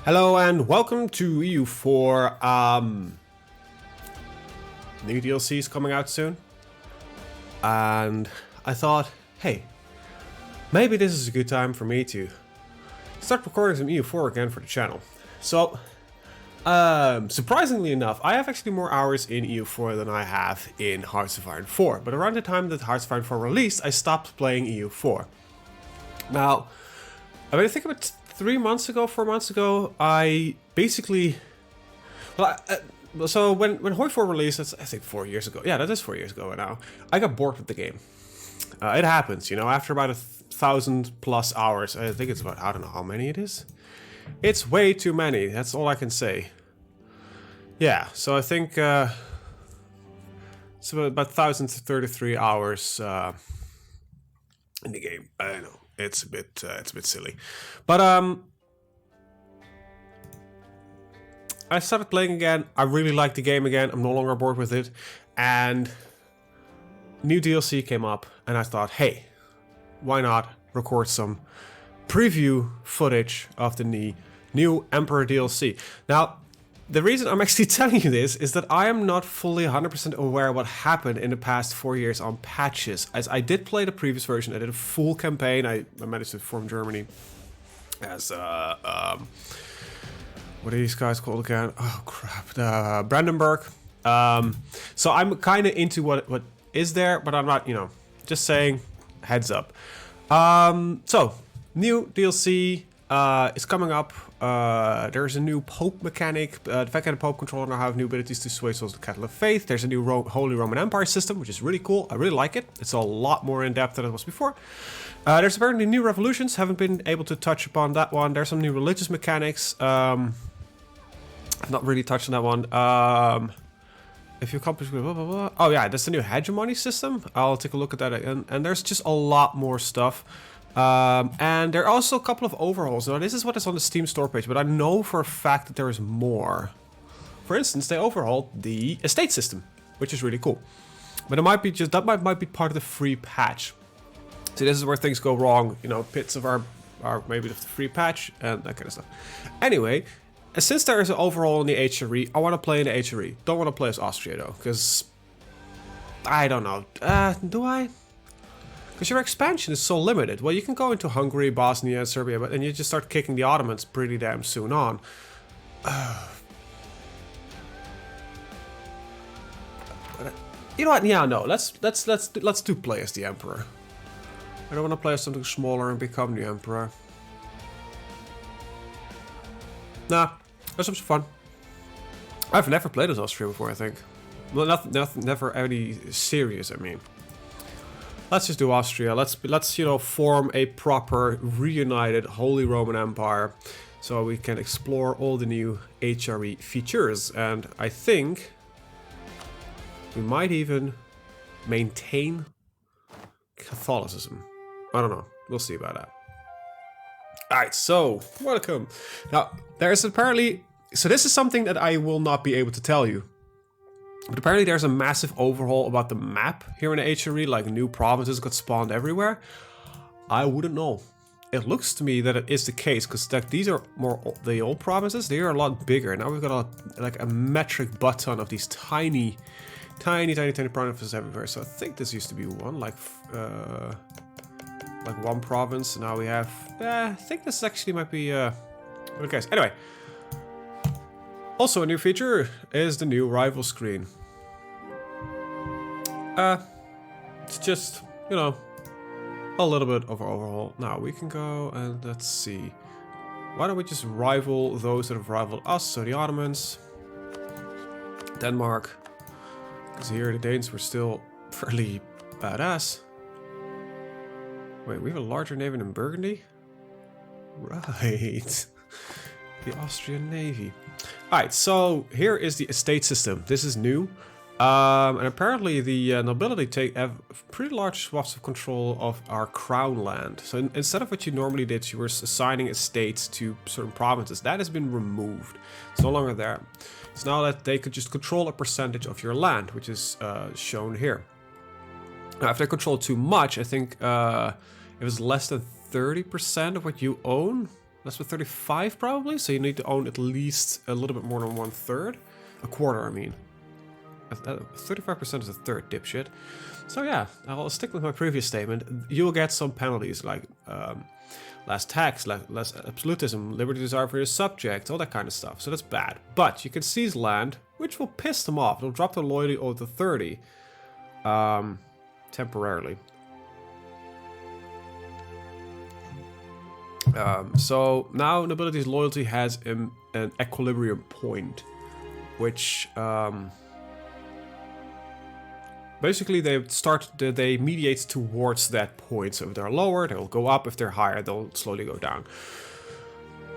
Hello and welcome to EU4. New DLC is coming out soon. And I thought, hey, maybe this is a good time for me to start recording some EU4 again for the channel. So, surprisingly enough, I have actually more hours in EU4 than I have in Hearts of Iron 4. But around the time that Hearts of Iron 4 released, I stopped playing EU4. Now, I mean, I think about 4 months ago, I basically... Well, so when Hoi 4 released, that's I think 4 years ago. Yeah, that is 4 years ago now. I got bored with the game. It happens, you know, after about 1,000+ hours. I think it's about, I don't know how many it is. It's way too many, that's all I can say. Yeah, so I think it's about 1,033 hours in the game. I know. It's a bit silly, but I started playing again. I really like the game again. I'm no longer bored with it, and new DLC came up, and I thought, hey, why not record some preview footage of the new Emperor DLC? Now, the reason I'm actually telling you this is that I am not fully 100% aware what happened in the past 4 years on patches. As I did play the previous version, I did a full campaign. I managed to form Germany as what are these guys called again? Oh crap, Brandenburg. So I'm kind of into what is there, but I'm not, you know, just saying, heads up. So new DLC is coming up. There's a new Pope mechanic. The fact that the Pope controller now have new abilities to sway souls to the Cattle of Faith. There's a new Holy Roman Empire system, which is really cool. I really like it. It's a lot more in depth than it was before. There's apparently new revolutions. Haven't been able to touch upon that one. There's some new religious mechanics. I've not really touched on that one. If you accomplish blah, blah, blah. Oh yeah, there's a new hegemony system. I'll take a look at that again. And there's just a lot more stuff. And there are also a couple of overhauls. Now, this is what is on the Steam store page, but I know for a fact that there is more. For instance, they overhauled the estate system, which is really cool. But it might be just that might be part of the free patch. So this is where things go wrong. You know, bits of our maybe the free patch and that kind of stuff. Anyway, since there is an overhaul in the HRE, I want to play in the HRE. Don't want to play as Austria though, because I don't know. Do I? Because your expansion is so limited. Well, you can go into Hungary, Bosnia, Serbia, but then you just start kicking the Ottomans pretty damn soon on. You know what? Yeah, no. Let's do play as the Emperor. I don't want to play as something smaller and become the Emperor. Nah, that's some fun. I've never played as Austria before, I think. Well, never any serious. I mean. Let's just do Austria. Let's you know, form a proper reunited Holy Roman Empire, so we can explore all the new HRE features. And I think we might even maintain Catholicism. I don't know. We'll see about that. All right. So welcome. Now there's apparently. So this is something that I will not be able to tell you. But apparently there's a massive overhaul about the map here in the HRE, like new provinces got spawned everywhere. I wouldn't know. It looks to me that it is the case, because like, these are more the old provinces. They are a lot bigger. Now we've got like a metric butt ton of these tiny provinces everywhere. So I think this used to be one, like one province. Now we have, I think this actually might be, okay. Anyway. Also a new feature is the new rival screen. It's just, you know, a little bit of overhaul. Now we can go and let's see. Why don't we just rival those that have rivaled us? So the Ottomans, Denmark, because here the Danes were still fairly badass. Wait, we have a larger navy than Burgundy? Right. The Austrian Navy. Alright, so here is the estate system. This is new. And apparently the nobility have pretty large swaths of control of our crown land. So instead of what you normally did, you were assigning estates to certain provinces. That has been removed. It's no longer there. It's now that they could just control a percentage of your land, which is shown here. Now, if they control too much, I think if it's less than 30% of what you own, Less than 35 probably, so you need to own at least a little bit more than 1/3. A quarter, I mean. 35% is a third, dipshit. So yeah, I'll stick with my previous statement. You'll get some penalties like less tax, less absolutism, liberty desire for your subjects, all that kind of stuff. So that's bad. But you can seize land, which will piss them off. It'll drop their loyalty over to 30 temporarily. So now nobility's loyalty has an equilibrium point, which basically they mediate towards that point. So if they're lower, they'll go up. If they're higher, they'll slowly go down.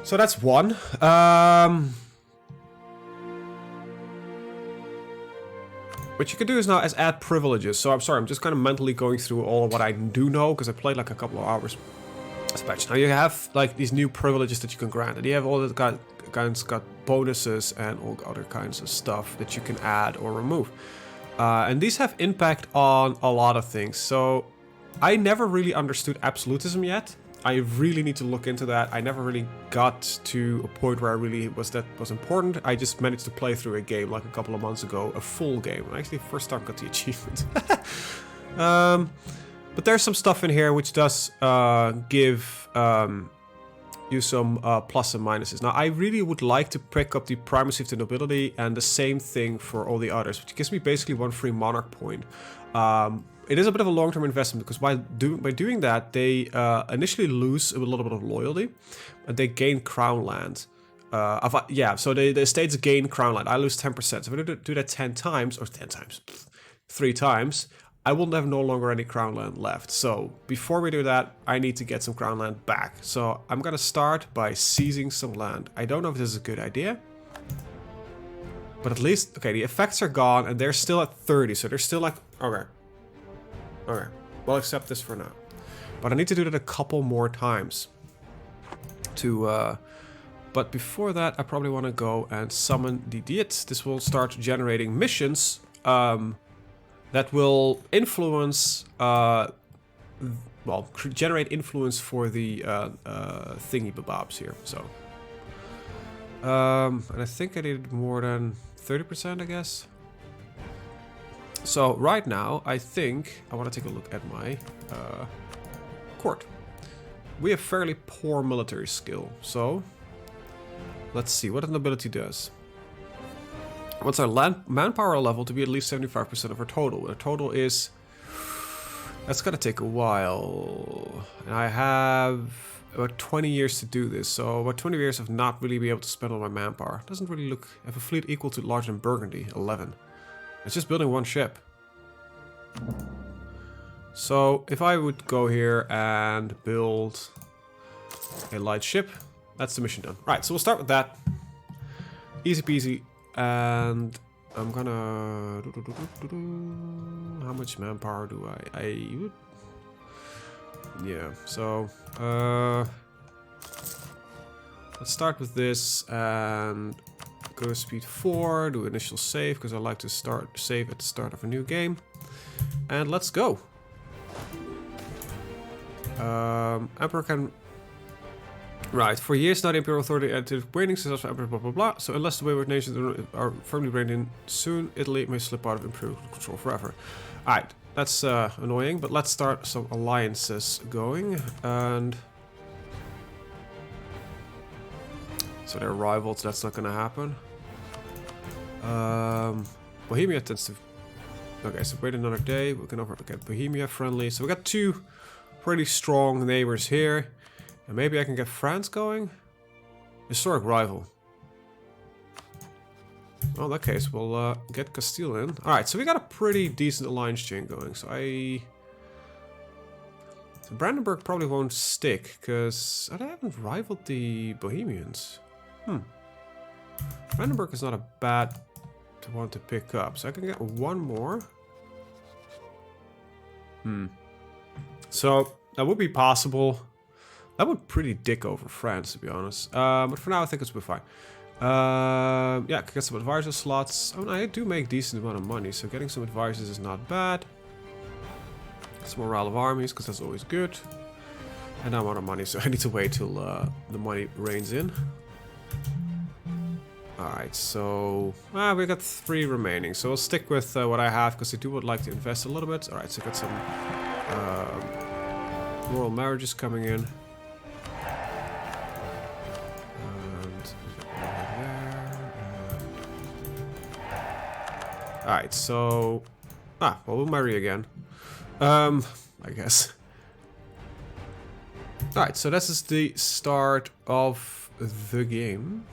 So that's one. What you can do is now add privileges. So I'm sorry, I'm just kind of mentally going through all of what I do know because I played like a couple of hours. Now you have like these new privileges that you can grant, and you have all the kinds got bonuses and all other kinds of stuff that you can add or remove. And these have impact on a lot of things. So I never really understood absolutism yet. I really need to look into that. I never really got to a point where I really that was important. I just managed to play through a game like a couple of months ago, a full game. I actually first time got the achievement. But there's some stuff in here which does give you some plus and minuses. Now, I really would like to pick up the primacy of the nobility and the same thing for all the others, which gives me basically 1 free monarch point. It is a bit of a long-term investment because by doing that, they initially lose a little bit of loyalty, and they gain crown land. So the estates gain crown land. I lose 10%. So if I do that 10 times, or 10 times, 3 times, I will have no longer any crown land left. So before we do that, I need to get some crown land back. So I'm gonna start by seizing some land. I don't know if this is a good idea, but at least, okay, the effects are gone and they're still at 30. So they're still like, okay, we'll accept this for now. But I need to do that a couple more times but before that, I probably want to go and summon the Diet. This will start generating missions, that will influence, generate influence for the thingy-babobs here. So, and I think I needed more than 30%, I guess. So right now, I think I want to take a look at my court. We have fairly poor military skill, so let's see what the nobility does. What's our manpower level to be at least 75% of our total? Our total is... That's gonna take a while. And I have about 20 years to do this. So about 20 years of not really be able to spend all my manpower. Doesn't really look... I have a fleet equal to larger than Burgundy, 11. It's just building 1 ship. So if I would go here and build a light ship, that's the mission done. Right, so we'll start with that. Easy peasy. And I'm gonna... How much manpower do I... Yeah, so... let's start with this and go to speed 4, do initial save, because I like to save at the start of a new game. And let's go. Emperor can... Right, for years now the Imperial Authority entered waning success for Emperor blah blah blah, so unless the wayward nations are firmly reined in, soon Italy may slip out of imperial control forever. Alright, that's annoying, but let's start some alliances going, and... So they're rivals, that's not gonna happen. Bohemia tends to... Okay, so wait another day, we can get Bohemia friendly, so we got 2 pretty strong neighbors here. And maybe I can get France going? Historic rival. Well, in that case, we'll get Castile in. Alright, so we got a pretty decent alliance chain going. So Brandenburg probably won't stick, because I haven't rivaled the Bohemians. Brandenburg is not a bad one to pick up. So I can get 1 more. So that would be possible. That would pretty dick over France, to be honest. But for now, I think it's be fine. Yeah, I can get some advisor slots. I mean, I do make decent amount of money, so getting some advisors is not bad. Some morale of armies, because that's always good. And I'm out of money, so I need to wait till the money rains in. Alright, so we got 3 remaining, so I'll stick with what I have because I would like to invest a little bit. Alright, so I got some royal marriages coming in. Alright, so well, we'll marry again. I guess. Alright, so this is the start of the game.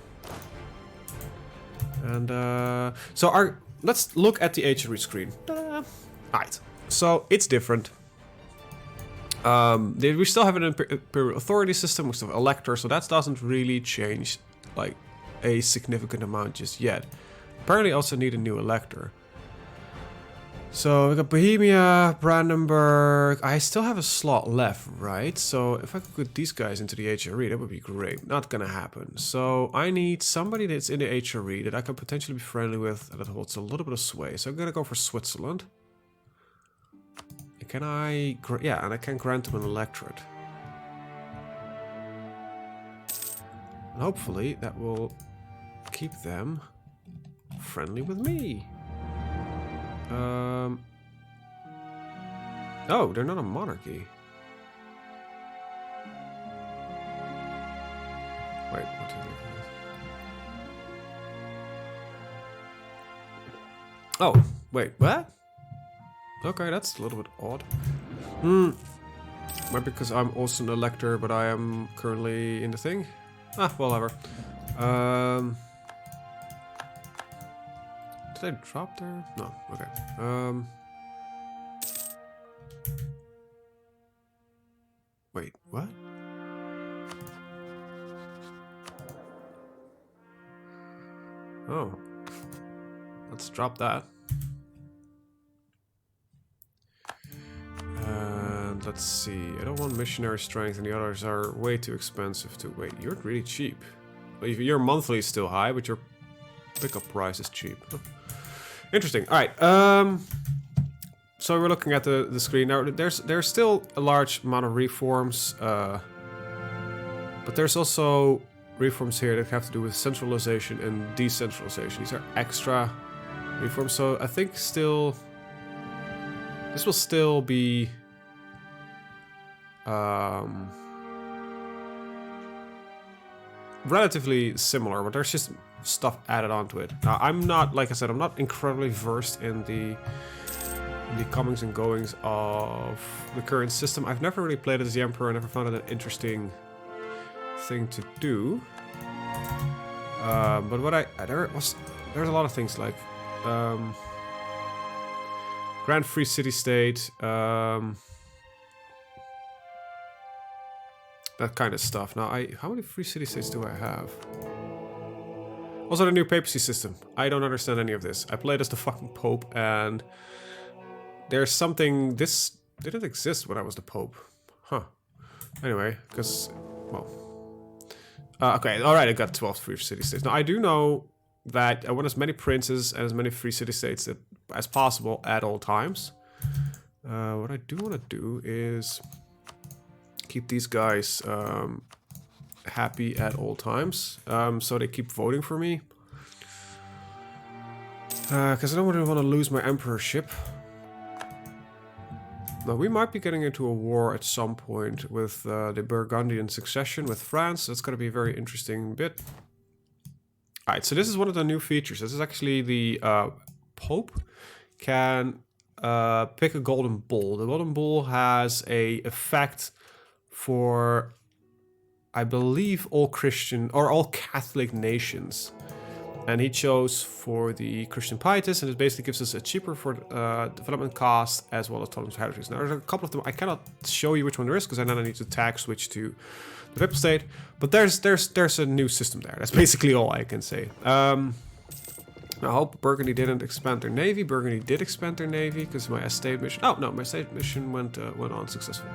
And so let's look at the HRE screen. Alright, so it's different. We still have an imperial authority system, we still have elector, so that doesn't really change like a significant amount just yet. Apparently I also need a new elector. So we got Bohemia, Brandenburg. I still have a slot left, right? So if I could put these guys into the HRE, that would be great. Not gonna happen. So I need somebody that's in the HRE that I can potentially be friendly with and that holds a little bit of sway. So I'm gonna go for Switzerland. Can I... yeah, and I can grant them an electorate. And hopefully that will keep them friendly with me. Oh, they're not a monarchy. Wait, what do they call this? Oh, wait, what? Okay, that's a little bit odd. Maybe because I'm also an elector, but I am currently in the thing? Whatever. Did I drop there? No, okay. Wait, what? Oh. Let's drop that. And let's see. I don't want missionary strength and the others are way too expensive to wait. You're really cheap. Your monthly is still high, but your pickup price is cheap. Interesting. All right. So we're looking at the screen now. There's still a large amount of reforms, but there's also reforms here that have to do with centralization and decentralization. These are extra reforms. So I think this will still be relatively similar, but there's just stuff added onto it. Now, I'm not, like I said, I'm not incredibly versed in the comings and goings of the current system. I've never really played as the Emperor. I never found it an interesting thing to do. But what there's a lot of things like Grand Free City State, that kind of stuff. Now, how many free city states do I have? Also, the new papacy system. I don't understand any of this. I played as the fucking Pope, and there's something... This didn't exist when I was the Pope. Huh. Anyway, because... Well... okay, alright, I got 12 free city states. Now, I do know that I want as many princes and as many free city states as possible at all times. What I do want to do is... keep these guys happy at all times, so they keep voting for me. Because I don't really want to lose my emperorship. Now, we might be getting into a war at some point with the Burgundian succession with France. That's going to be a very interesting bit. Alright, so this is one of the new features. This is actually the Pope can pick a golden bull. The golden bull has a effect for, I believe, all Christian or all Catholic nations, and he chose for the Christian Pietists, and it basically gives us a cheaper for development cost as well as tolerance for heretics. Now, there's a couple of them. I cannot show you which one there is because then I need to tag switch to the Papal State. But there's a new system there. That's basically all I can say. I hope Burgundy didn't expand their navy. Burgundy did expand their navy because my estate mission. Oh no, my estate mission went on successfully.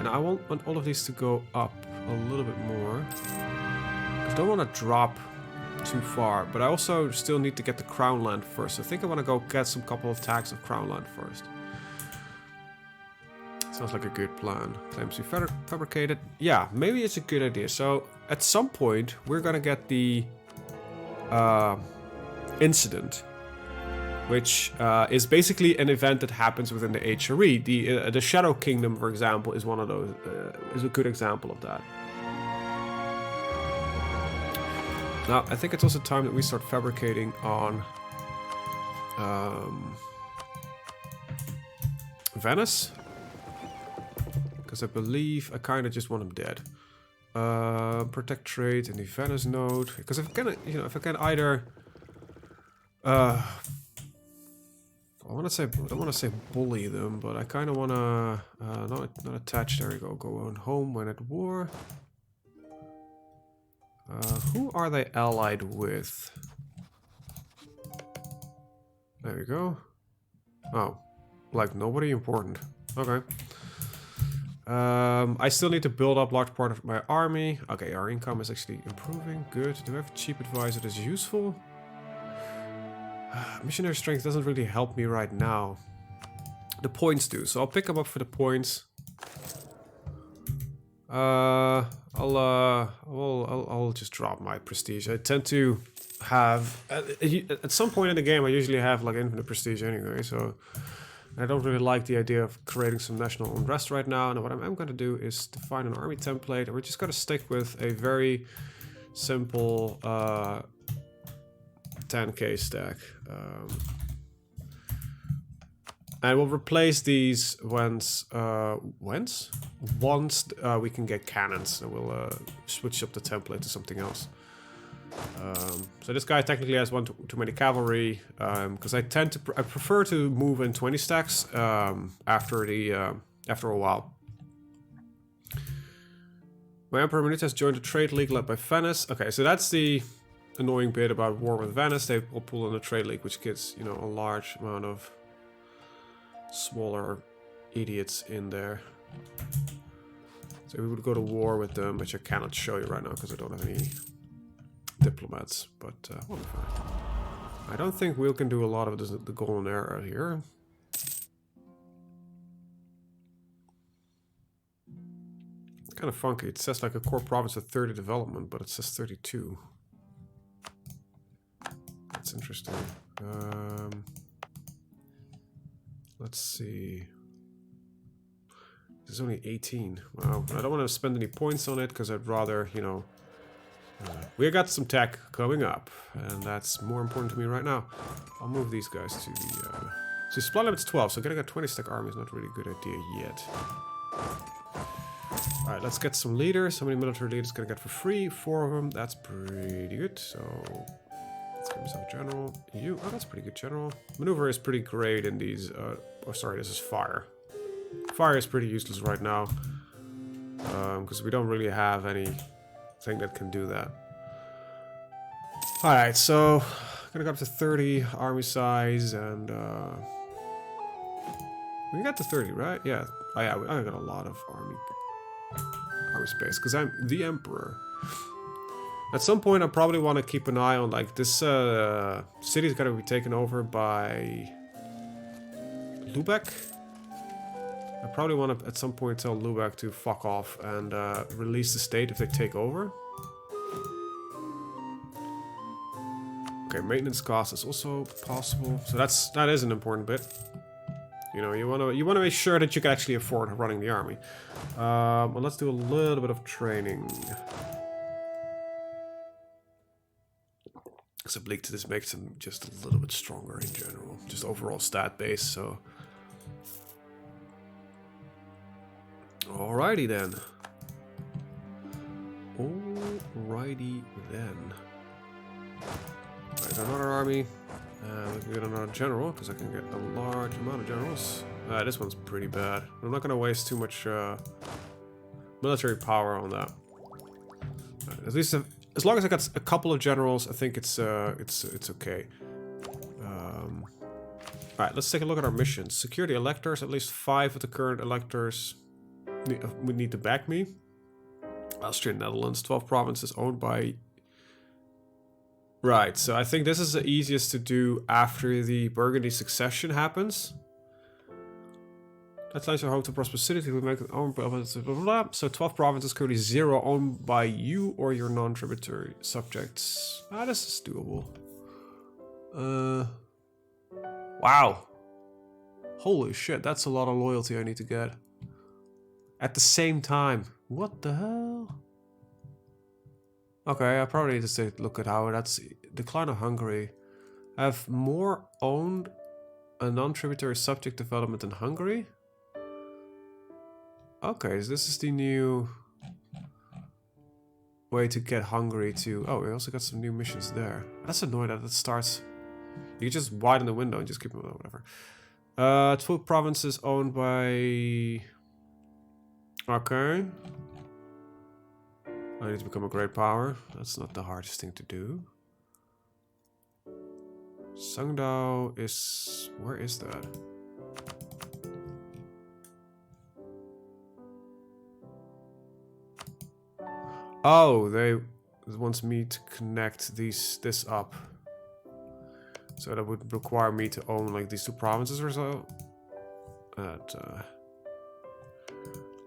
Now I want all of these to go up a little bit more. I don't want to drop too far, but I also still need to get the crown land first. So I think I want to go get some couple of tags of crown land first. So Sounds like a good plan. Claims to be fabricated. Yeah, maybe it's a good idea. So at some point we're gonna get the incident, which is basically an event that happens within the HRE. The Shadow Kingdom, for example, is one of those. Is a good example of that. Now I think it's also time that we start fabricating on Venice. Because I believe I kind of just want him dead. Protect trade in the Venice node. Because if I can, if I can either, I don't want to say bully them, but I kind of want to not attach. There we go. Go on home when at war. Who are they allied with? There we go. Oh, like nobody important. Okay. I still need to build up large part of my army. Okay, our income is actually improving. Good. Do I have a cheap advisor that's useful? Missionary strength doesn't really help me right now. The points do, so I'll pick them up for the points. I'll just drop my prestige. I tend to have at some point in the game I usually have like infinite prestige anyway, so I don't really like the idea of creating some national unrest right now. And what I'm going to do is define an army template, and we're just going to stick with a very simple 10k stack. And we'll replace these once we can get cannons, and we'll switch up the template to something else. So this guy technically has one too many cavalry, because I prefer to move in 20 stacks after a while. My Emperor Minute has joined a trade league led by Venice. Okay, so that's the annoying bit about war with Venice. They will pull in a trade league, which gets, a large amount of smaller idiots in there. So we would go to war with them, which I cannot show you right now because I don't have any diplomats, but we'll be fine. I don't think we can do a lot of the golden era here. It's kind of funky. It says like a core province of 30 development, but it says 32. That's interesting. Let's see. There's only 18. Wow. I don't want to spend any points on it because I'd rather, we got some tech coming up, and that's more important to me right now. I'll move these guys to the... So supply limit's 12, so getting a 20 stack army is not really a good idea yet. Alright, let's get some leaders. How many military leaders can I get for free? 4 of them. That's pretty good. So let's get myself a general. Oh, that's pretty good general. Maneuver is pretty great in these... oh, sorry, this is fire. Fire is pretty useless right now, because we don't really have any... thing that can do that. Alright, so I'm gonna go up to 30 army size, and we got to 30, right? Yeah, I got a lot of army space because I'm the emperor. At some point I probably want to keep an eye on, like, this city is gonna be taken over by Lubeck. I probably want to, at some point, tell Lubeck to fuck off and release the state if they take over. Okay, maintenance cost is also possible, so that is an important bit. You want to make sure that you can actually afford running the army. Well, let's do a little bit of training. Because oblique to this makes them just a little bit stronger in general, just overall stat base. So. Alrighty then. Alrighty then. Alright, another army. We can get another general, because I can get a large amount of generals. This one's pretty bad. I'm not going to waste too much military power on that. At least as long as I got a couple of generals, I think it's okay. Alright, let's take a look at our missions. Secure the electors. At least 5 of the current electors would need to back me. Austria, Netherlands, 12 provinces owned by... Right, so I think this is the easiest to do after the Burgundy succession happens. That lands your home to prosperous city. We make it own province, blah, blah, blah. So 12 provinces, currently 0 owned by you or your non-tributary subjects. Ah, this is doable. Wow. Holy shit, that's a lot of loyalty I need to get. At the same time. What the hell? Okay, I probably need to take a look at how that's... Decline of Hungary. I have more owned a non-tributary subject development in Hungary. Okay, so this is the new way to get Hungary to... Oh, we also got some new missions there. That's annoying that it starts... You can just widen the window and just keep it, whatever. 12 provinces owned by... Okay. I need to become a great power. That's not the hardest thing to do. Sangdao is... Where is that? Oh, they wants me to connect this up. So that would require me to own like these 2 provinces or so.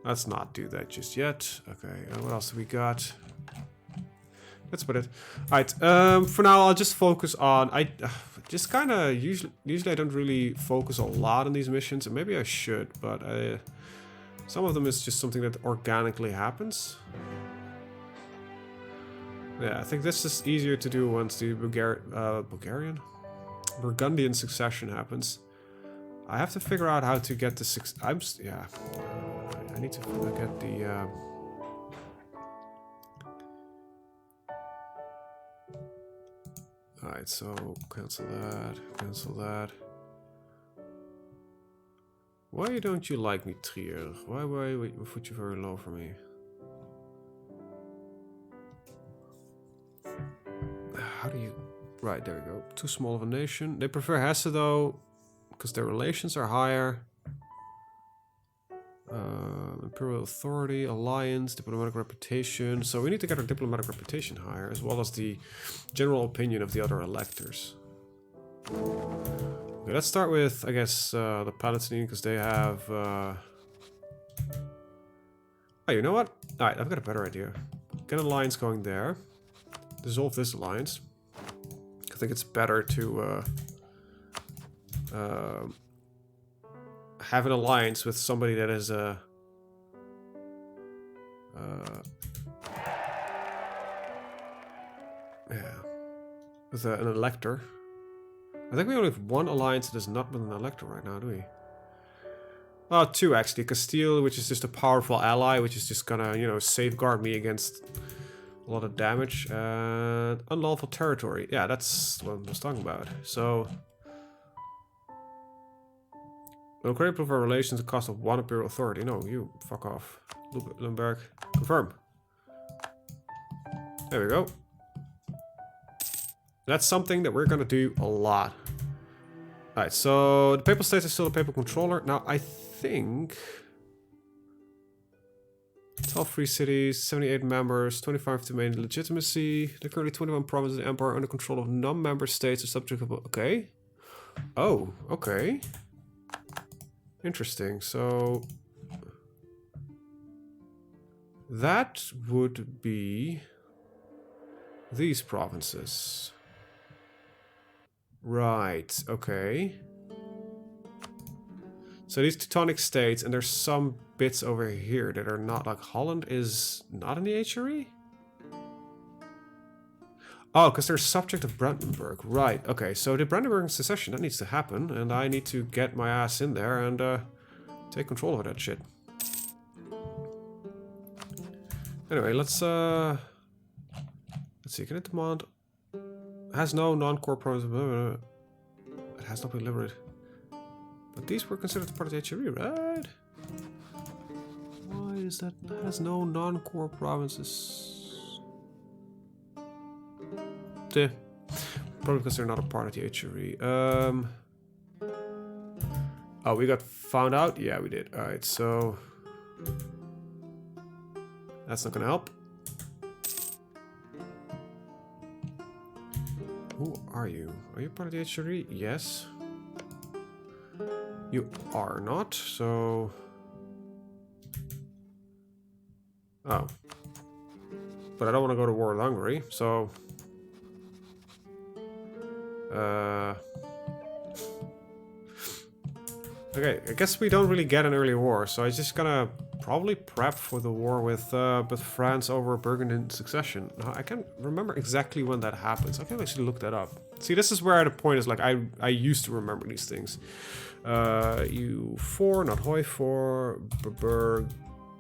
Let's not do that just yet. Okay, what else do we got? That's about it. Alright, for now I'll just focus on... I just kind of... Usually I don't really focus a lot on these missions. And maybe I should, but some of them is just something that organically happens. Yeah, I think this is easier to do once the Burgundian succession happens. I have to figure out how to get the yeah. I need to get the Alright, so cancel that. Why don't you like me, Trier? Why put you very low for me? How do you... Right, there we go. Too small of a nation. They prefer Hesse though, because their relations are higher. Imperial authority, alliance, diplomatic reputation. So we need to get our diplomatic reputation higher, as well as the general opinion of the other electors. Okay, let's start with, I guess, the Palatine, because they have... Oh, you know what? Alright, I've got a better idea. Get an alliance going there. Dissolve this alliance. I think it's better to have an alliance with somebody that is with an elector. I think we only have 1 alliance that is not with an elector right now, do we? Oh, 2 actually. Castile, which is just a powerful ally, which is just gonna, you know, safeguard me against a lot of damage. And unlawful territory. Yeah, that's what I was talking about. So... No credit proof of relations at the cost of 1 imperial authority. No, you fuck off. Limburg. Confirm. There we go. That's something that we're gonna do a lot. Alright, so the Papal States is still a Papal Controller. Now, I think... 12 free cities, 78 members, 25 to main legitimacy. There are currently 21 provinces of the Empire under control of non-member states or subject of... Okay. Oh, okay. Interesting. So... that would be... these provinces. Right, okay. So these Teutonic states, and there's some bits over here that are not, like Holland is not in the HRE? Oh, because they're subject of Brandenburg. Right, okay, so the Brandenburg secession, that needs to happen, and I need to get my ass in there and take control of that shit. Anyway, let's see, can it demand... has no non-core province. It has not been liberated. But these were considered part of the HRE, right? Why is that? It has no non-core provinces. Yeah. Probably because they're not a part of the HRE. Oh, we got found out? Yeah, we did. Alright, so... that's not gonna help. Who are you? Are you part of the HRE? Yes. You are not, so... Oh. But I don't want to go to war with Hungary, so... Okay, I guess we don't really get an early war, so I'm just gonna probably prep for the war with France over Burgundian succession. Now, I can't remember exactly when that happens. I can actually look that up. See, this is where the point is, like, I used to remember these things. EU4, not HOI4,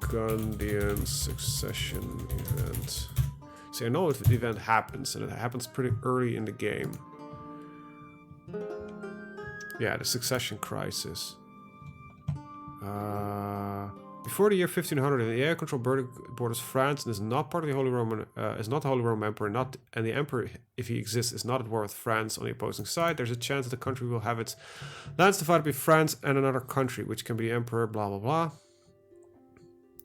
Burgundian succession event. See, I know if the event happens, and it happens pretty early in the game. Yeah, the succession crisis. Before the year 1500, the area controlled borders France and is not part of the Holy Roman, is not the Holy Roman Emperor, and the Emperor, if he exists, is not at war with France on the opposing side. There's a chance that the country will have its lands divided between France and another country, which can be the Emperor, blah blah blah.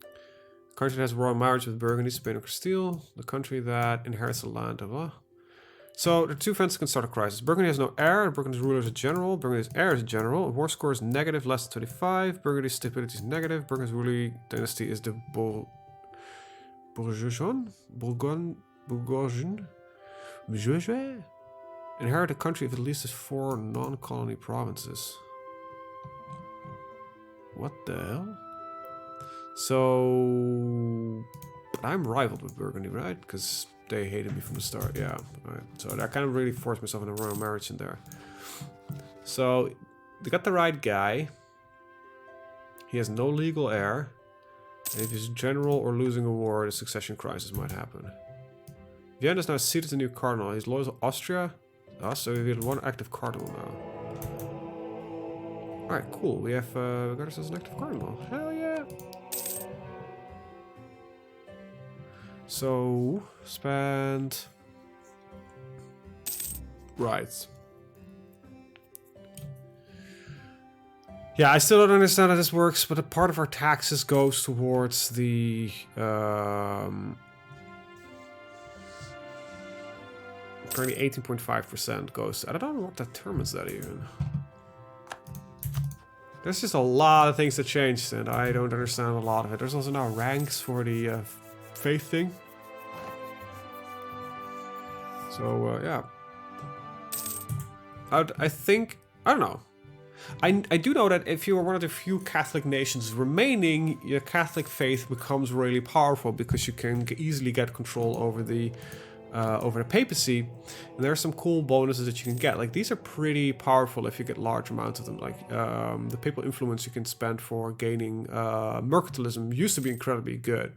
The country that has royal marriage with Burgundy, Spain, or Castile. The country that inherits the land, blah blah. So, the two events can start a crisis. Burgundy has no heir, Burgundy's ruler is a general, Burgundy's heir is a general, war score is negative, less than 25, Burgundy's stability is negative, Burgundy's ruling dynasty is the Bourguignon? Inherit a country if at least has 4 non-colony provinces. What the hell? So... But I'm rivaled with Burgundy, right? Because... they hated me from the start, yeah. Right. So I kind of really forced myself into a royal marriage in there. So they got the right guy. He has no legal heir. And if he's general or losing a war, the succession crisis might happen. Vienna is now seated as a new cardinal. He's loyal to Austria. So we have 1 active cardinal now. Alright, cool. We have got ourselves an active cardinal. Hell yeah! So, spend... Right. Yeah, I still don't understand how this works, but a part of our taxes goes towards the... Apparently 18.5% goes... I don't know what determines that even. There's just a lot of things that changed, and I don't understand a lot of it. There's also now ranks for the... faith thing. So, yeah. I think... I don't know. I do know that if you are one of the few Catholic nations remaining, your Catholic faith becomes really powerful because you can easily get control over the papacy. And there are some cool bonuses that you can get. Like, these are pretty powerful if you get large amounts of them. Like, the papal influence you can spend for gaining mercantilism used to be incredibly good.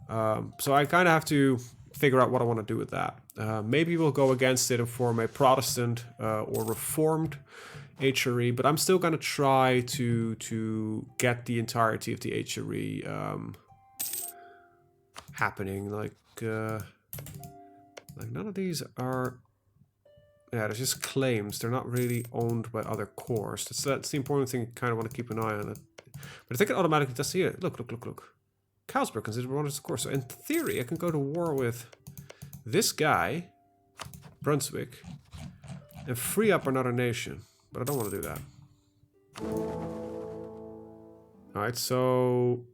So I kind of have to figure out what I want to do with that. Maybe we'll go against it and form a Protestant or Reformed HRE, but I'm still going to try to get the entirety of the HRE happening. Like none of these are... Yeah, they're just claims. They're not really owned by other cores. That's the important thing. You kind of want to keep an eye on it. But I think it automatically does see it. Look. Carlsberg considered one of the core. So in theory, I can go to war with this guy, Brunswick, and free up another nation. But I don't want to do that. Alright, so...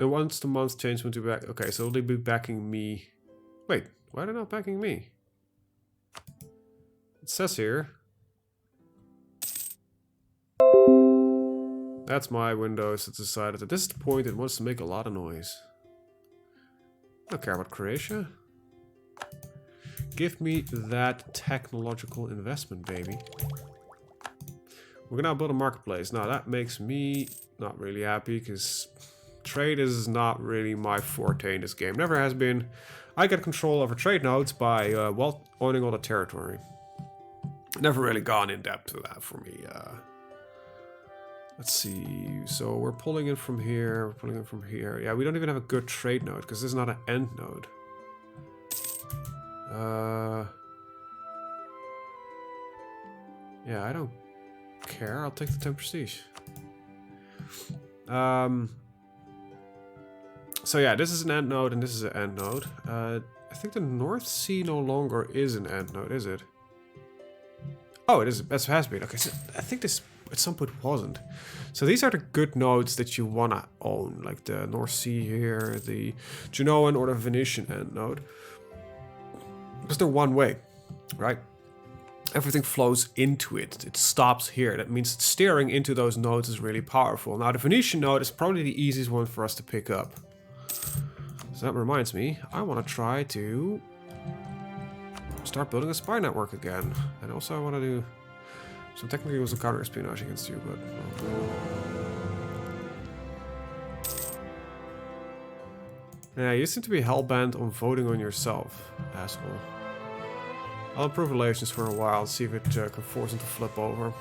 And once the month change to back... Okay, so they'll be backing me. Wait, why are they not backing me? It says here... That's my Windows that decided that this is the point it wants to make a lot of noise. I don't care about Croatia. Give me that technological investment, baby. We're gonna build a marketplace. Now that makes me not really happy because trade is not really my forte in this game. Never has been. I get control over trade nodes by owning all the territory. Never really gone in depth to that for me. Let's see, so we're pulling in from here, we're pulling in from here. Yeah, we don't even have a good trade node, because this is not an end node. Yeah, I don't care, I'll take the 10 prestige. So yeah, this is an end node, and this is an end node. I think the North Sea no longer is an end node, is it? Oh, it is, it has been. Okay, so I think this at some point wasn't. So these are the good nodes that you want to own, like the North Sea here, the Genoan or the Venetian end node. Because they're one way, right? Everything flows into it. It stops here. That means steering into those nodes is really powerful. Now the Venetian node is probably the easiest one for us to pick up. So that reminds me, I want to try to start building a spy network again. And also I want to do... So technically it was a counter-espionage against you, but... Yeah, you seem to be hell-bent on voting on yourself, asshole. I'll improve relations for a while and see if it can force him to flip over.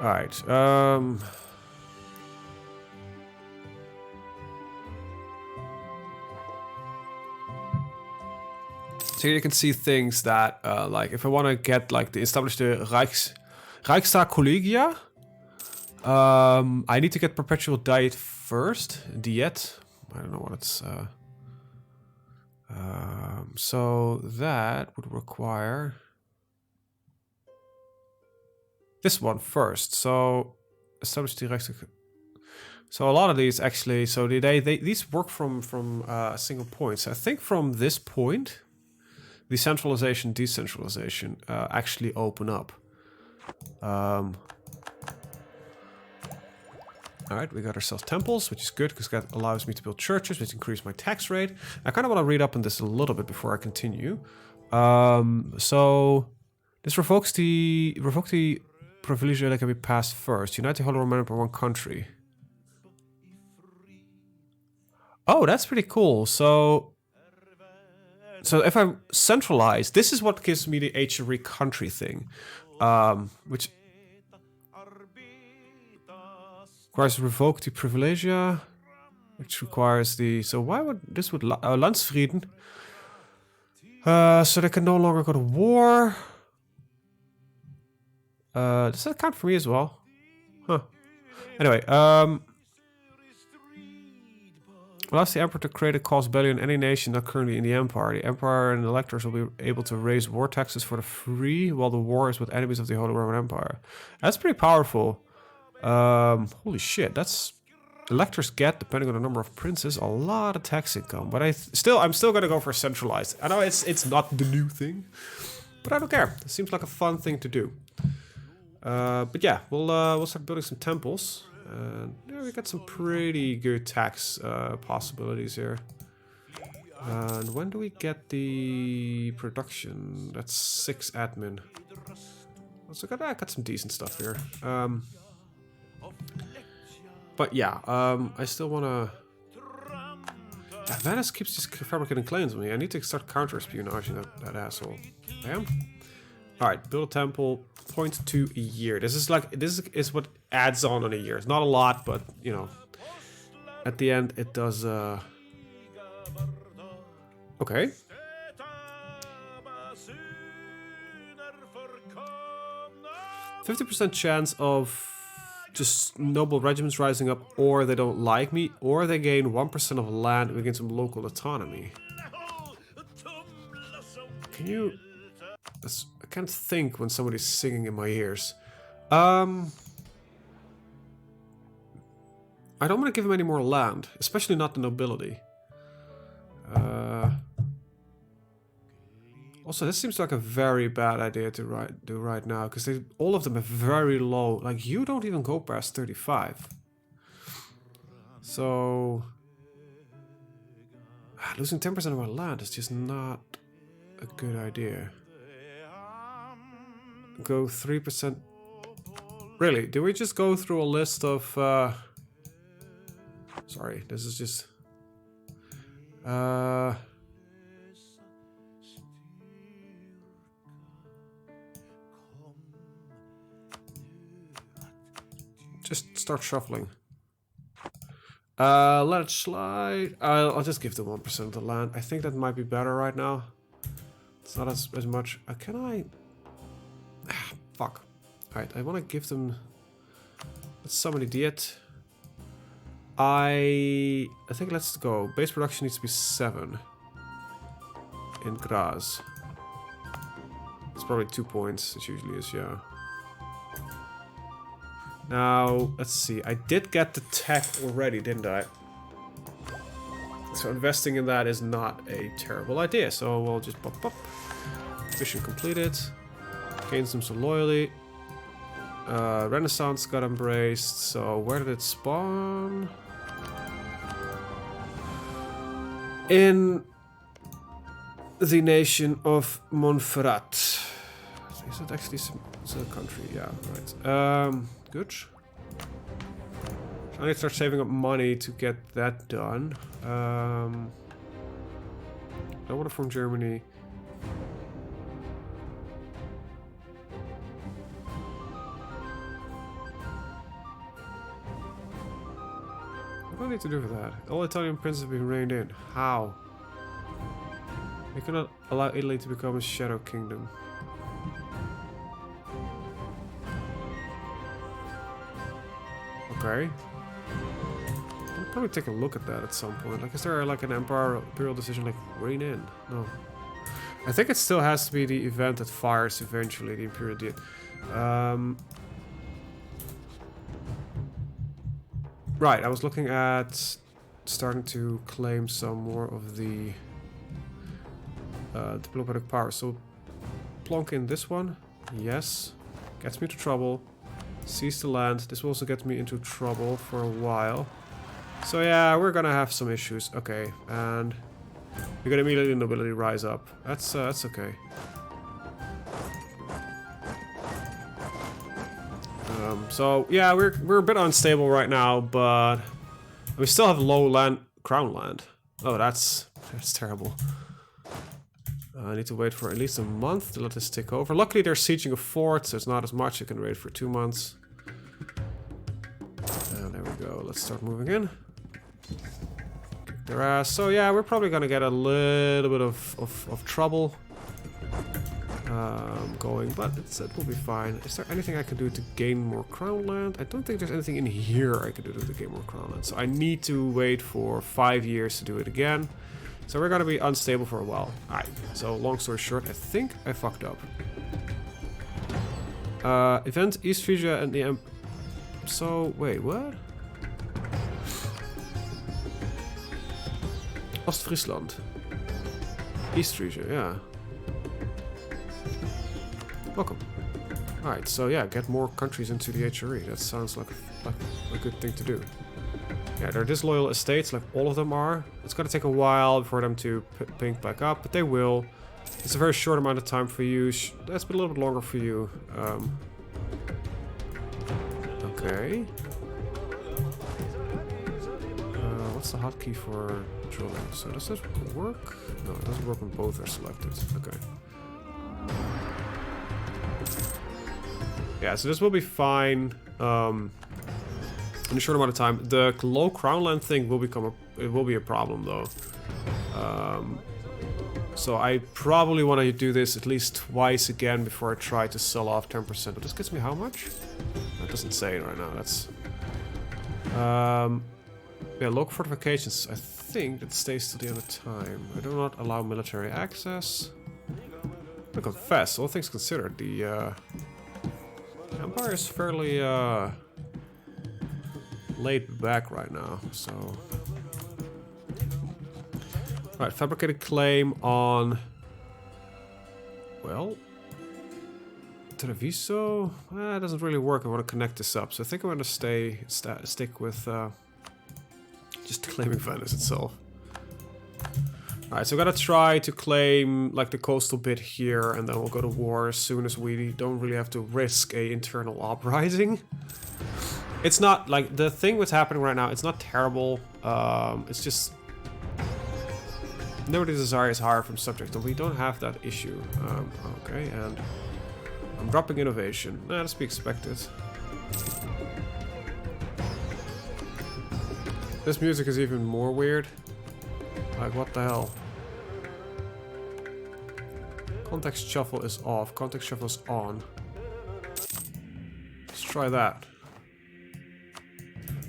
Alright, so here you can see things that, like, if I want to get, like, to establish the Reichstag Collegia, I need to get perpetual diet first. Diet. I don't know what it's, so that would require this one first. So establish the Reichstag. So a lot of these actually, so these work from a single point. So I think from this point, the centralization, decentralization actually open up. Alright, we got ourselves temples, which is good because that allows me to build churches, which increase my tax rate. I kind of want to read up on this a little bit before I continue. So this revokes the privilege that can be passed first. Unite the Holy Roman Empire one country. Oh, that's pretty cool. So if I centralize, this is what gives me the HRE country thing, which requires revoke the privilegia, which requires the... So why would this would Landsfrieden? So they can no longer go to war. Does that count for me as well? Huh. Anyway, allows the emperor to create a cause belly in any nation not currently in the empire. The emperor and electors will be able to raise war taxes for the free while the war is with enemies of the Holy Roman Empire. That's pretty powerful. Holy shit, that's... Electors get, depending on the number of princes, a lot of tax income. But I'm still gonna go for centralized. I know it's not the new thing, but I don't care. It seems like a fun thing to do. But yeah, we'll start building some temples. Yeah, we got some pretty good tax possibilities here. And when do we get the production? That's 6 admin. So I got some decent stuff here. But yeah, I still want to... Yeah, Venice keeps just fabricating claims on me. I need to start counter-espionaging that asshole. Bam. Alright, build a temple, 0.2 a year. This is what adds on a year. It's not a lot, but, you know, at the end it does... Okay. 50% chance of just noble regiments rising up, or they don't like me, or they gain 1% of land and we gain some local autonomy. Can you... I can't think when somebody's singing in my ears. I don't want to give him any more land, especially not the nobility. Also, this seems like a very bad idea to do right now, because all of them have very low... Like, you don't even go past 35. So... Losing 10% of our land is just not a good idea. Go 3%... Really, do we just go through a list of... Sorry, this is just... Just start shuffling. Let it slide. I'll just give them 1% of the land. I think that might be better right now. It's not as much. Can I... fuck. Alright, I want to give them... Let's summon idiot. I think let's go. Base production needs to be 7. In Graz. It's probably 2 points. It usually is, yeah. Now, let's see. I did get the tech already, didn't I? So investing in that is not a terrible idea. So we'll just pop up. Mission completed. Gain some loyalty. Renaissance got embraced. So where did it spawn? In the nation of Montferrat. Is it actually it's a country? Yeah, right. Good. I need to start saving up money to get that done. No order from Germany. What do I need to do for that? All Italian princes have been reined in. How? We cannot allow Italy to become a shadow kingdom. Okay. I'll probably take a look at that at some point. Like, is there like an imperial decision like rein in? No. I think it still has to be the event that fires eventually the imperial deed. Right, I was looking at starting to claim some more of the diplomatic power. So plonk in this one. Yes. Gets me into trouble. Seize the land. This will also get me into trouble for a while. So yeah, we're gonna have some issues. Okay, and we're gonna immediately nobility rise up. That's okay. So yeah, we're a bit unstable right now, but we still have low crown land. Oh, that's terrible. I need to wait for at least a month to let this take over. Luckily, they're sieging a fort, so it's not as much. I can wait for 2 months. And there we go. Let's start moving in. Kick their ass. So yeah, we're probably gonna get a little bit of trouble going, but it will be fine. Is there anything I can do to gain more crown land? I don't think there's anything in here I can do to gain more crown land. So I need to wait for 5 years to do it again. So we're gonna be unstable for a while. Alright, so long story short, I think I fucked up. Event East Frisia and the So, wait, what? Ostfriesland. East Frisia, yeah. Welcome. Alright, so yeah, get more countries into the HRE. That sounds like a good thing to do. Yeah, they're disloyal estates, like all of them are. It's gonna take a while for them to pink back up, but they will. It's a very short amount of time for you. That's been a little bit longer for you. Okay. What's the hotkey for drilling? So does this work? No, it doesn't work when both are selected. Okay. Yeah, so this will be fine. In a short amount of time. The low crown land thing will be a problem though. So I probably want to do this at least twice again before I try to sell off 10%. But this gets me how much? That doesn't say it right now. That's yeah, local fortifications. I think that stays till the end of time. I do not allow military access. I confess, all things considered, the Empire is fairly laid back right now, so... Right, fabricated claim on... Well... Treviso? It doesn't really work. I want to connect this up, so I think I'm going to stick with just claiming Venice itself. Alright, so we gotta try to claim like the coastal bit here, and then we'll go to war as soon as we don't really have to risk a internal uprising. It's not like the thing what's happening right now, it's not terrible. It's just nobody's desire is higher from subject, and we don't have that issue. Okay, and I'm dropping innovation. That's to be expected. This music is even more weird. Like, what the hell? Context shuffle is off. Context shuffle is on. Let's try that.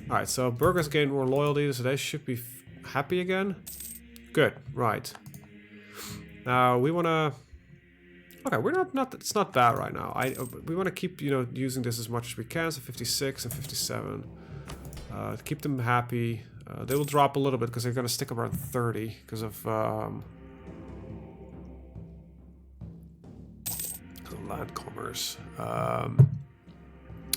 Alright, so burghers gain more loyalty, so they should be happy again. Good, right. Now, we want to Okay, we're not it's not bad right now. We want to keep, you know, using this as much as we can. So 56 and 57. To keep them happy. They will drop a little bit because they're going to stick around 30 because of land commerce.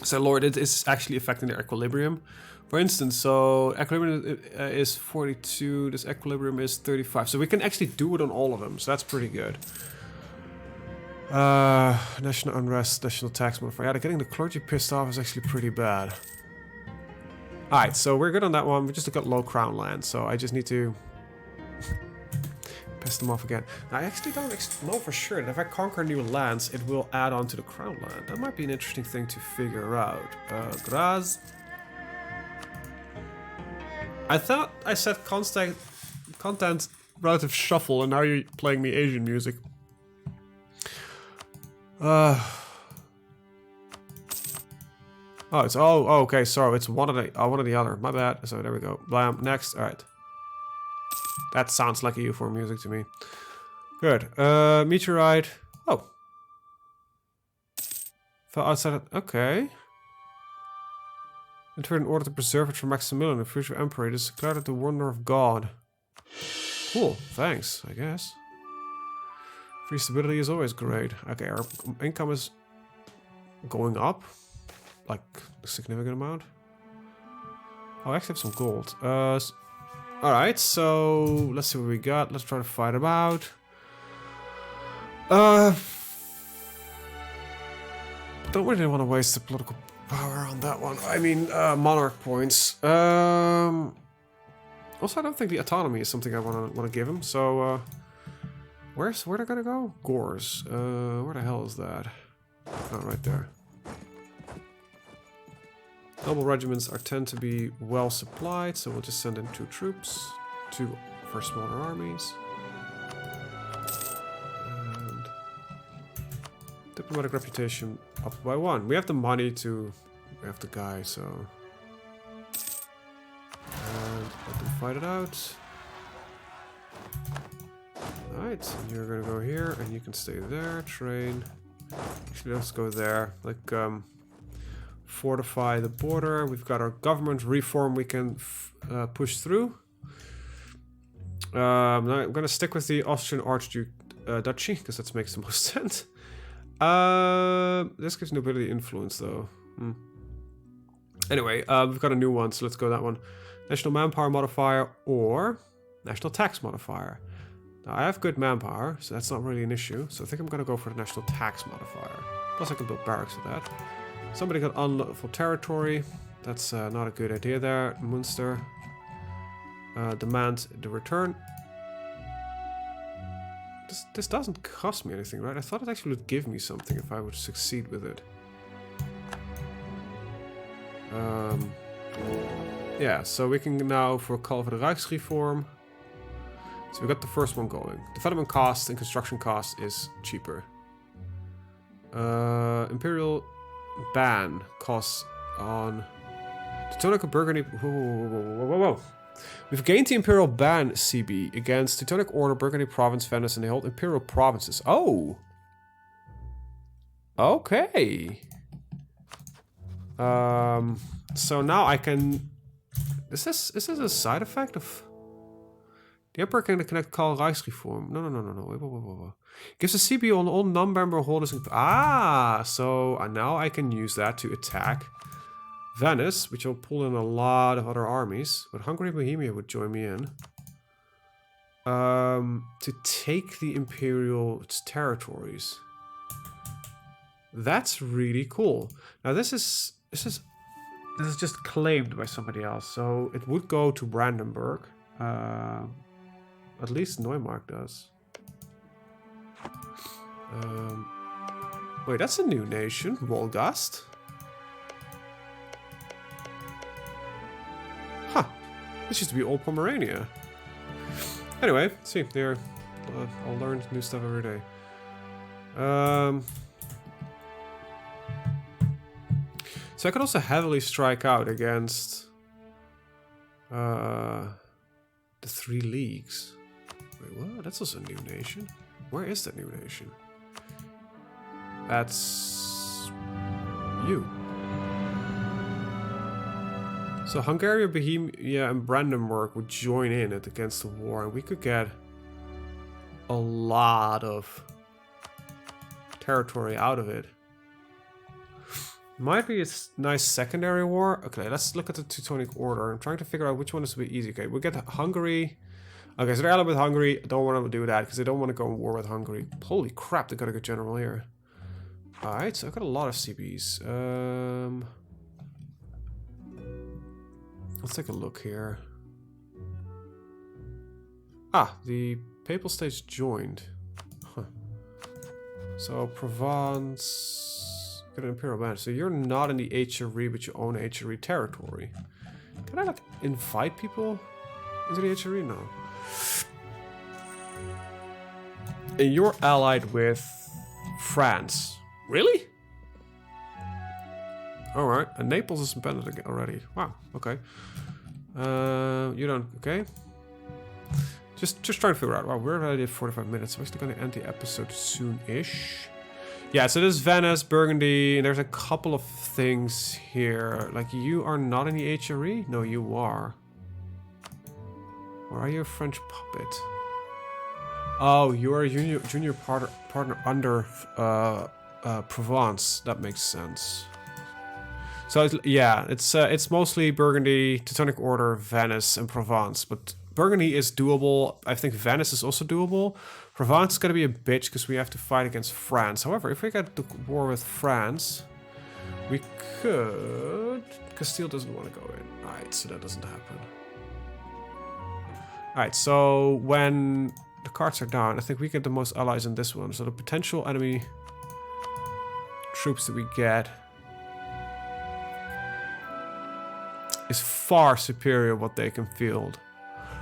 So Lord, it is actually affecting their equilibrium. For instance, so equilibrium is 42, this equilibrium is 35. So we can actually do it on all of them, so that's pretty good. National unrest, national tax modifier. Yeah, getting the clergy pissed off is actually pretty bad. Alright, so we're good on that one. We just got low crown land, so I just need to piss them off again. Now, I actually don't know for sure that if I conquer new lands, it will add on to the crown land. That might be an interesting thing to figure out. Graz. I thought I said content relative shuffle, and now you're playing me Asian music. Oh, it's okay. Sorry, it's one or the other. My bad. So there we go. Blam. Next. All right. That sounds like EU4 music to me. Good. Meteorite. Oh. Fell outside it. Okay. Entered in order to preserve it from Maximilian, the future emperor. It is declared the wonder of God. Cool. Thanks, I guess. Free stability is always great. Okay, our income is going up. Like, a significant amount. Oh, I actually have some gold. Alright, so let's see what we got. Let's try to fight them out. Don't really want to waste the political power on that one. I mean, monarch points. Also, I don't think the autonomy is something I want to give him. So, where they gonna go? Gores. Where the hell is that? Oh, right there. Noble regiments tend to be well supplied, so we'll just send in 2 troops, 2 for smaller armies. And diplomatic reputation up by 1. We have the money to, we have the guy, so. And let them fight it out. Alright, and you're gonna go here, and you can stay there, train. Actually, let's go there. Like, fortify the border. We've got our government reform we can push through. Now I'm gonna stick with the Austrian Archduchy because that makes the most sense. This gives nobility influence though. Anyway, we've got a new one, so let's go that one. National manpower modifier or national tax modifier. Now I have good manpower, so that's not really an issue. So I think I'm gonna go for the national tax modifier. Plus I can build barracks with that. Somebody got unlawful territory. That's not a good idea there. Munster. Demand the return. This doesn't cost me anything, right? I thought it actually would give me something if I would succeed with it. Yeah, so we can now for call for the Rijksreform. So we got the first one going. Development cost and construction cost is cheaper. Imperial ban costs on Teutonic and Burgundy. Whoa. We've gained the Imperial ban CB against Teutonic Order, Burgundy Province, Venice, and they hold Imperial provinces. Oh! Okay. So now I can... Is this a side effect of... The Emperor can connect call Rijksreform. No. Wait. Gives a CB on all non-member holders. Ah! So now I can use that to attack Venice, which will pull in a lot of other armies. But Hungary and Bohemia would join me in. To take the Imperial territories. That's really cool. Now this is just claimed by somebody else. So it would go to Brandenburg. At least Neumark does. Wait, that's a new nation. Wolgast. Huh. This used to be old Pomerania. Anyway, see, there. I'll learn new stuff every day. So I could also heavily strike out against the 3 leagues. Wait, what? That's also a new nation. Where is that new nation? That's you. So Hungary, Bohemia, and Brandenburg would join in it against the war, and we could get a lot of territory out of it. Might be a nice secondary war. Okay, let's look at the Teutonic Order. I'm trying to figure out which one is a bit easy. Okay, we get Hungary. Okay, so they're allied with Hungary. I don't want to do that because they don't want to go in war with Hungary. Holy crap, they got a good general here. Alright, so I've got a lot of CBs. Let's take a look here. Ah, the Papal States joined. Huh. So Provence... Got an Imperial Band. So you're not in the HRE, but you own HRE territory. Can I like invite people into the HRE? No. And you're allied with France. Really? Alright. And Naples is independent already. Wow. Okay. You don't... Okay. Just trying to figure out. Wow, we're already at 45 minutes. I'm actually going to end the episode soon-ish. Yeah, so this is Venice, Burgundy, and there's a couple of things here. Like, you are not in the HRE? No, you are. Or are you a French puppet? Oh, you are a junior partner under Provence. That makes sense. So, it's mostly Burgundy, Teutonic Order, Venice, and Provence. But Burgundy is doable. I think Venice is also doable. Provence is going to be a bitch because we have to fight against France. However, if we get the war with France, we could... Castile doesn't want to go in. Alright, so that doesn't happen. Alright, so when the cards are down, I think we get the most allies in this one. So the potential enemy troops that we get is far superior what they can field.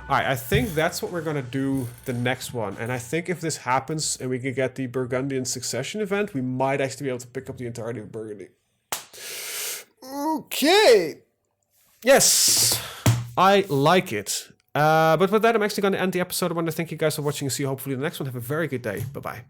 Alright, I think that's what we're gonna do the next one. And I think if this happens and we can get the Burgundian succession event, we might actually be able to pick up the entirety of Burgundy. Okay. Yes, I like it. But with that, I'm actually going to end the episode. I want to thank you guys for watching and see you hopefully in the next one. Have a very good day. Bye-bye.